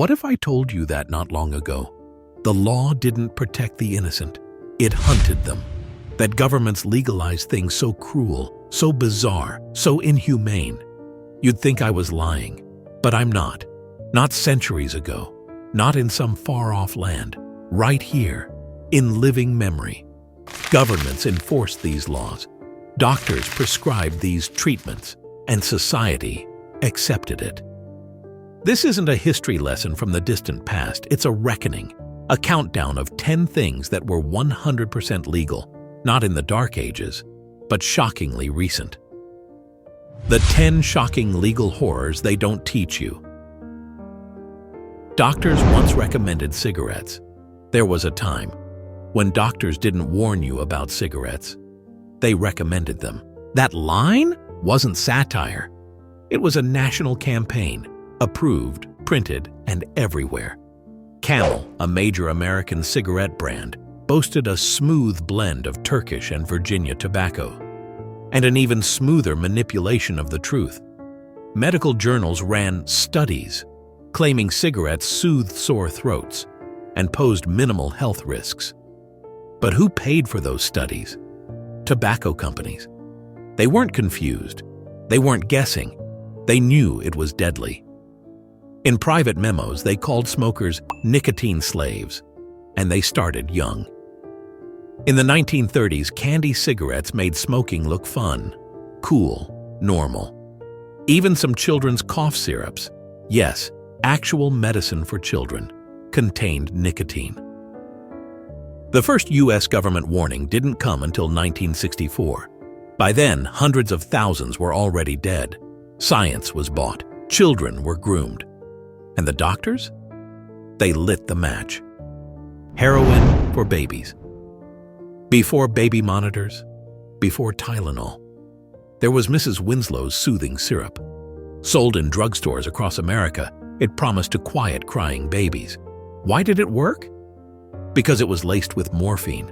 What if I told you that not long ago? The law didn't protect the innocent, it hunted them. That governments legalize things so cruel, so bizarre, so inhumane. You'd think I was lying, but I'm not. Not centuries ago, not in some far-off land, right here, in living memory. Governments enforced these laws. Doctors prescribed these treatments, and society accepted it. This isn't a history lesson from the distant past, it's a reckoning, a countdown of 10 things that were 100% legal, not in the dark ages, but shockingly recent. The 10 shocking legal horrors they don't teach you. Doctors once recommended cigarettes. There was a time when doctors didn't warn you about cigarettes. They recommended them. That line wasn't satire. It was a national campaign, approved, printed, and everywhere. Camel, a major American cigarette brand, boasted a smooth blend of Turkish and Virginia tobacco, and an even smoother manipulation of the truth. Medical journals ran studies claiming cigarettes soothed sore throats and posed minimal health risks. But who paid for those studies? Tobacco companies. They weren't confused. They weren't guessing. They knew it was deadly. In private memos, they called smokers nicotine slaves, and they started young. In the 1930s, candy cigarettes made smoking look fun, cool, normal. Even some children's cough syrups, yes, actual medicine for children, contained nicotine. The first U.S. government warning didn't come until 1964. By then, hundreds of thousands were already dead. Science was bought. Children were groomed. And the doctors? They lit the match. Heroin for babies. Before baby monitors, before Tylenol, there was Mrs. Winslow's soothing syrup. Sold in drugstores across America, it promised to quiet crying babies. Why did it work? Because it was laced with morphine.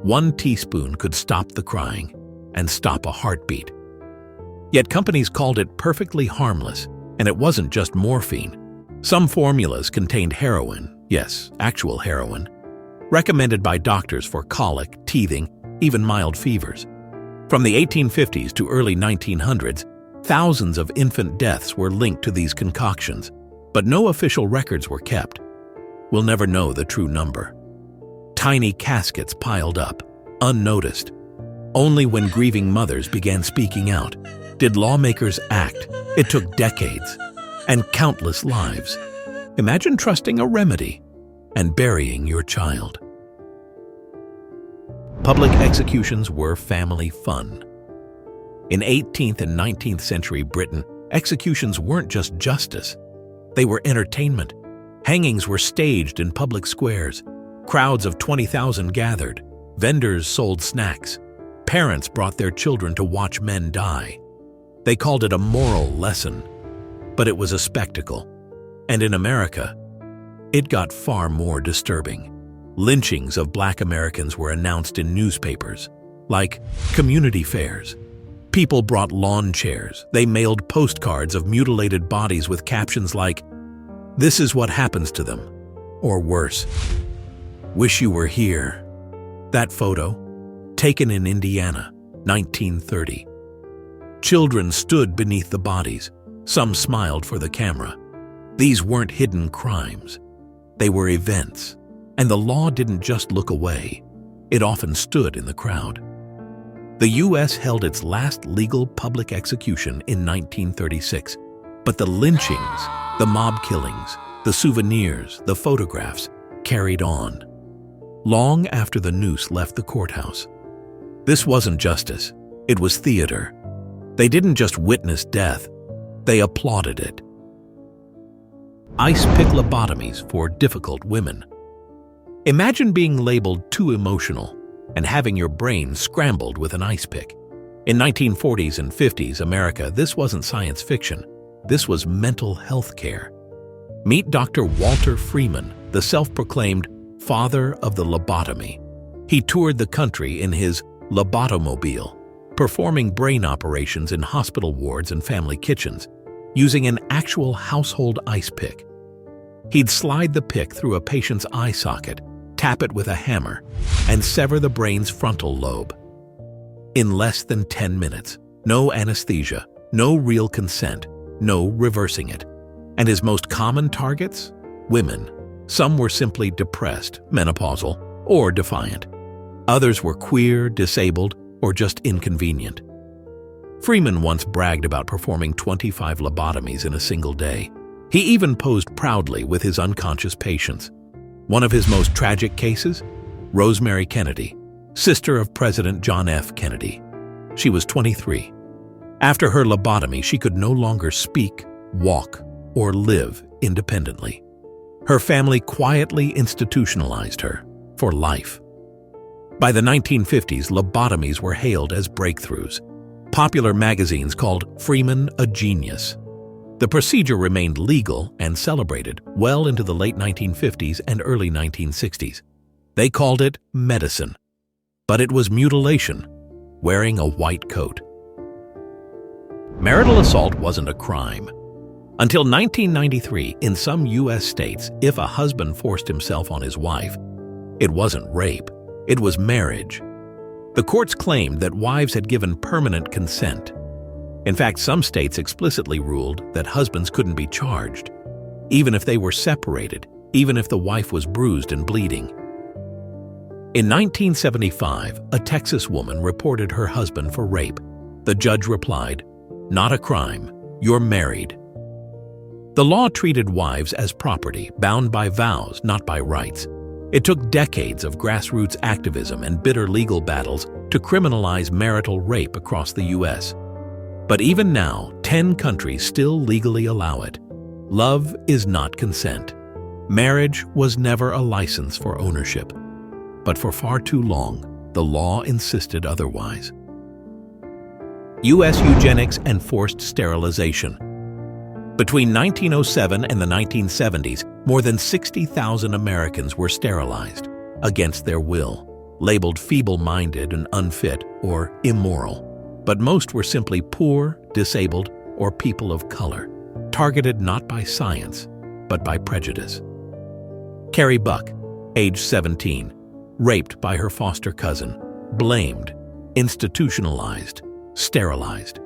1 teaspoon could stop the crying and stop a heartbeat. Yet companies called it perfectly harmless, and it wasn't just morphine. Some formulas contained heroin, yes, actual heroin, recommended by doctors for colic, teething, even mild fevers. From the 1850s to early 1900s, thousands of infant deaths were linked to these concoctions, but no official records were kept. We'll never know the true number. Tiny caskets piled up, unnoticed. Only when grieving mothers began speaking out did lawmakers act. It took decades and countless lives. Imagine trusting a remedy and burying your child. Public executions were family fun. In 18th and 19th century Britain, executions weren't just justice. They were entertainment. Hangings were staged in public squares. Crowds of 20,000 gathered. Vendors sold snacks. Parents brought their children to watch men die. They called it a moral lesson, but it was a spectacle. And in America, it got far more disturbing. Lynchings of Black Americans were announced in newspapers, like community fairs. People brought lawn chairs. They mailed postcards of mutilated bodies with captions like, "This is what happens to them," or worse, "Wish you were here." That photo, taken in Indiana, 1930. Children stood beneath the bodies. Some smiled for the camera. These weren't hidden crimes. They were events. And the law didn't just look away. It often stood in the crowd. The U.S. held its last legal public execution in 1936. But the lynchings, the mob killings, the souvenirs, the photographs carried on, long after the noose left the courthouse. This wasn't justice. It was theater. They didn't just witness death. They applauded it. Icepick Labbotoies for difficult women. Imagine being labeled too emotional and having your brain scrambled with an ice pick. In 1940s and 50s America, this wasn't science fiction. This was mental health care. Meet Dr. Walter Freeman, the self-proclaimed father of the lobotomy. He toured the country in his lobotomobile, performing brain operations in hospital wards and family kitchens, using an actual household ice pick. He'd slide the pick through a patient's eye socket, tap it with a hammer, and sever the brain's frontal lobe. In less than 10 minutes, no anesthesia, no real consent, no reversing it. And his most common targets? Women. Some were simply depressed, menopausal, or defiant. Others were queer, disabled, or just inconvenient. Freeman once bragged about performing 25 lobotomies in a single day. He even posed proudly with his unconscious patients. One of his most tragic cases? Rosemary Kennedy, sister of President John F. Kennedy. She was 23. After her lobotomy, she could no longer speak, walk, or live independently. Her family quietly institutionalized her for life. By the 1950s, lobotomies were hailed as breakthroughs. Popular magazines called Freeman a genius. The procedure remained legal and celebrated well into the late 1950s and early 1960s. They called it medicine. But it was mutilation, wearing a white coat. Marital assault wasn't a crime. Until 1993, in some U.S. states, if a husband forced himself on his wife, it wasn't rape, it was marriage. The courts claimed that wives had given permanent consent. In fact, some states explicitly ruled that husbands couldn't be charged, even if they were separated, even if the wife was bruised and bleeding. In 1975, a Texas woman reported her husband for rape. The judge replied, "Not a crime, you're married." The law treated wives as property, bound by vows, not by rights. It took decades of grassroots activism and bitter legal battles to criminalize marital rape across the U.S. But even now, 10 countries still legally allow it. Love is not consent. Marriage was never a license for ownership. But for far too long, the law insisted otherwise. U.S. eugenics and forced sterilization. Between 1907 and the 1970s, more than 60,000 Americans were sterilized, against their will, labeled feeble-minded and unfit or immoral. But most were simply poor, disabled, or people of color, targeted not by science, but by prejudice. Carrie Buck, age 17, raped by her foster cousin, blamed, institutionalized, sterilized.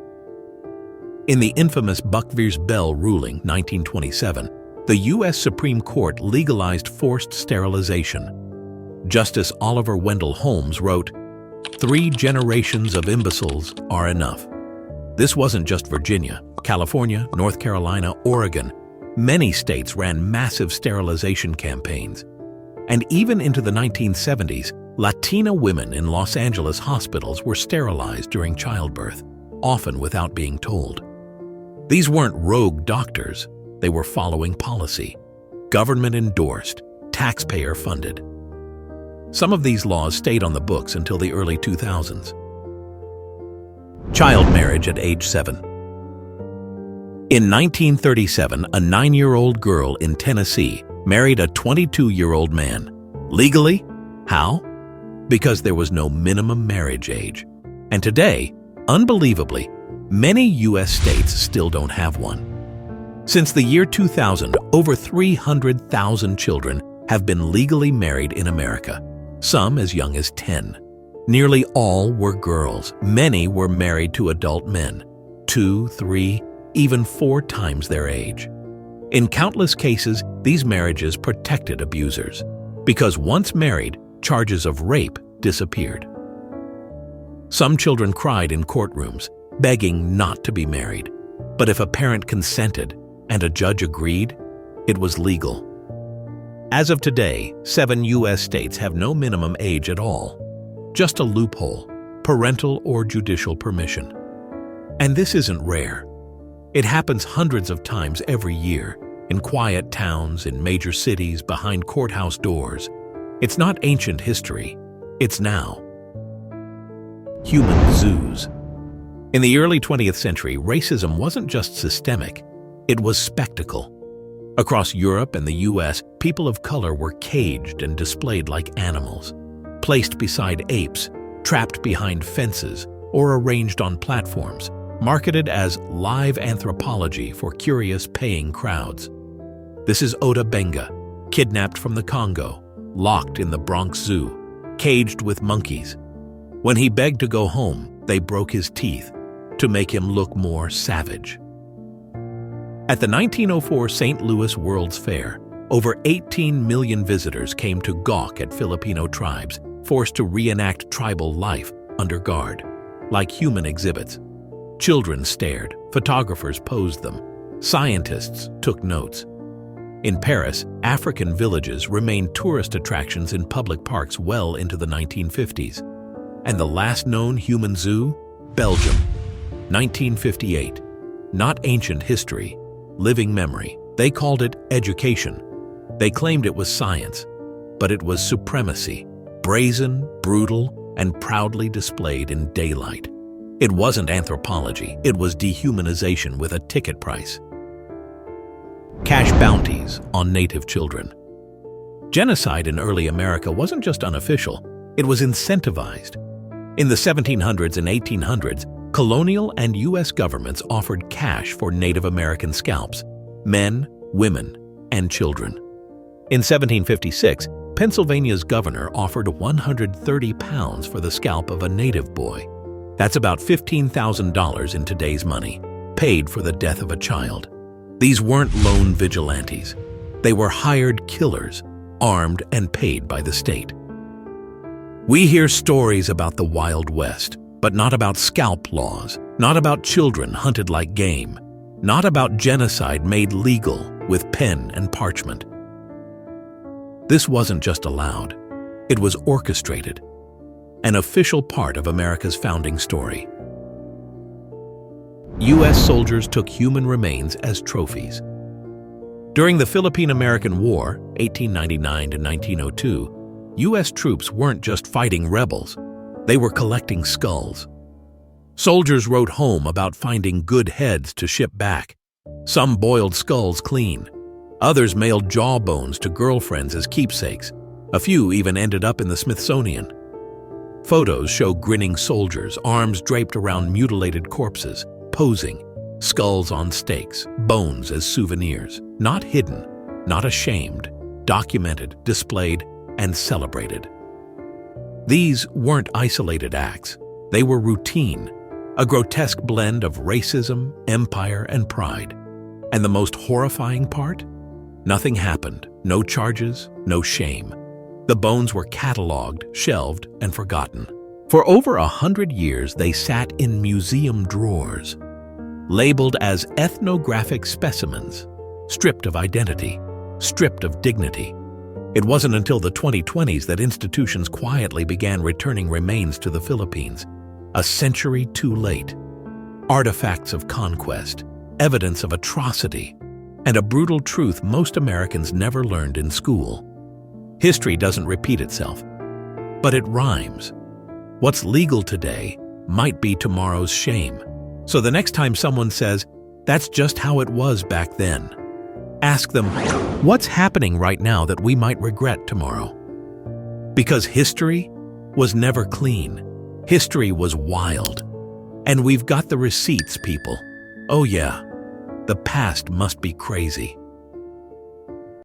In the infamous Buck v. Bell ruling, 1927, the U.S. Supreme Court legalized forced sterilization. Justice Oliver Wendell Holmes wrote, "3 generations of imbeciles are enough." This wasn't just Virginia, California, North Carolina, Oregon. Many states ran massive sterilization campaigns. And even into the 1970s, Latina women in Los Angeles hospitals were sterilized during childbirth, often without being told. These weren't rogue doctors. They were following policy, government-endorsed, taxpayer-funded. Some of these laws stayed on the books until the early 2000s. Child marriage at age 7. In 1937, a 9-year-old girl in Tennessee married a 22-year-old man. Legally? How? Because there was no minimum marriage age. And today, unbelievably, many U.S. states still don't have one. Since the year 2000, over 300,000 children have been legally married in America, some as young as 10. Nearly all were girls. Many were married to adult men, 2, 3, even 4 times their age. In countless cases, these marriages protected abusers, because once married, charges of rape disappeared. Some children cried in courtrooms, begging not to be married. But if a parent consented and a judge agreed, it was legal. As of today, 7 U.S. states have no minimum age at all. Just a loophole, parental or judicial permission. And this isn't rare. It happens hundreds of times every year, in quiet towns, in major cities, behind courthouse doors. It's not ancient history, it's now. Human zoos. In the early 20th century, racism wasn't just systemic, it was spectacle. Across Europe and the U.S., people of color were caged and displayed like animals, placed beside apes, trapped behind fences, or arranged on platforms, marketed as live anthropology for curious paying crowds. This is Ota Benga, kidnapped from the Congo, locked in the Bronx Zoo, caged with monkeys. When he begged to go home, they broke his teeth to make him look more savage. At the 1904 St. Louis World's Fair, over 18 million visitors came to gawk at Filipino tribes, forced to reenact tribal life under guard, like human exhibits. Children stared, photographers posed them, scientists took notes. In Paris, African villages remained tourist attractions in public parks well into the 1950s. And the last known human zoo? Belgium, 1958. Not ancient history, living memory. They called it education. They claimed it was science, but it was supremacy, brazen, brutal, and proudly displayed in daylight. It wasn't anthropology, it was dehumanization with a ticket price. Cash bounties on native children. Genocide in early America wasn't just unofficial, it was incentivized. In the 1700s and 1800s, colonial and U.S. governments offered cash for Native American scalps, men, women, and children. In 1756, Pennsylvania's governor offered 130 pounds for the scalp of a native boy. That's about $15,000 in today's money, paid for the death of a child. These weren't lone vigilantes. They were hired killers, armed and paid by the state. We hear stories about the Wild West, but not about scalp laws, not about children hunted like game, not about genocide made legal with pen and parchment. This wasn't just allowed, it was orchestrated, an official part of America's founding story. U.S. soldiers took human remains as trophies. During the Philippine-American War, 1899 to 1902, U.S. troops weren't just fighting rebels, they were collecting skulls. Soldiers wrote home about finding good heads to ship back. Some boiled skulls clean. Others mailed jawbones to girlfriends as keepsakes. A few even ended up in the Smithsonian. Photos show grinning soldiers, arms draped around mutilated corpses, posing, skulls on stakes, bones as souvenirs, not hidden, not ashamed, documented, displayed, and celebrated. These weren't isolated acts. They were routine, a grotesque blend of racism, empire, and pride. And the most horrifying part? Nothing happened, no charges, no shame. The bones were cataloged, shelved, and forgotten. For over 100 years, they sat in museum drawers, labeled as ethnographic specimens, stripped of identity, stripped of dignity. It wasn't until the 2020s that institutions quietly began returning remains to the Philippines, a century too late. Artifacts of conquest, evidence of atrocity, and a brutal truth most Americans never learned in school. History doesn't repeat itself, but it rhymes. What's legal today might be tomorrow's shame. So the next time someone says, "That's just how it was back then," ask them, what's happening right now that we might regret tomorrow? Because history was never clean. History was wild. And we've got the receipts, people. Oh yeah, the past must be crazy.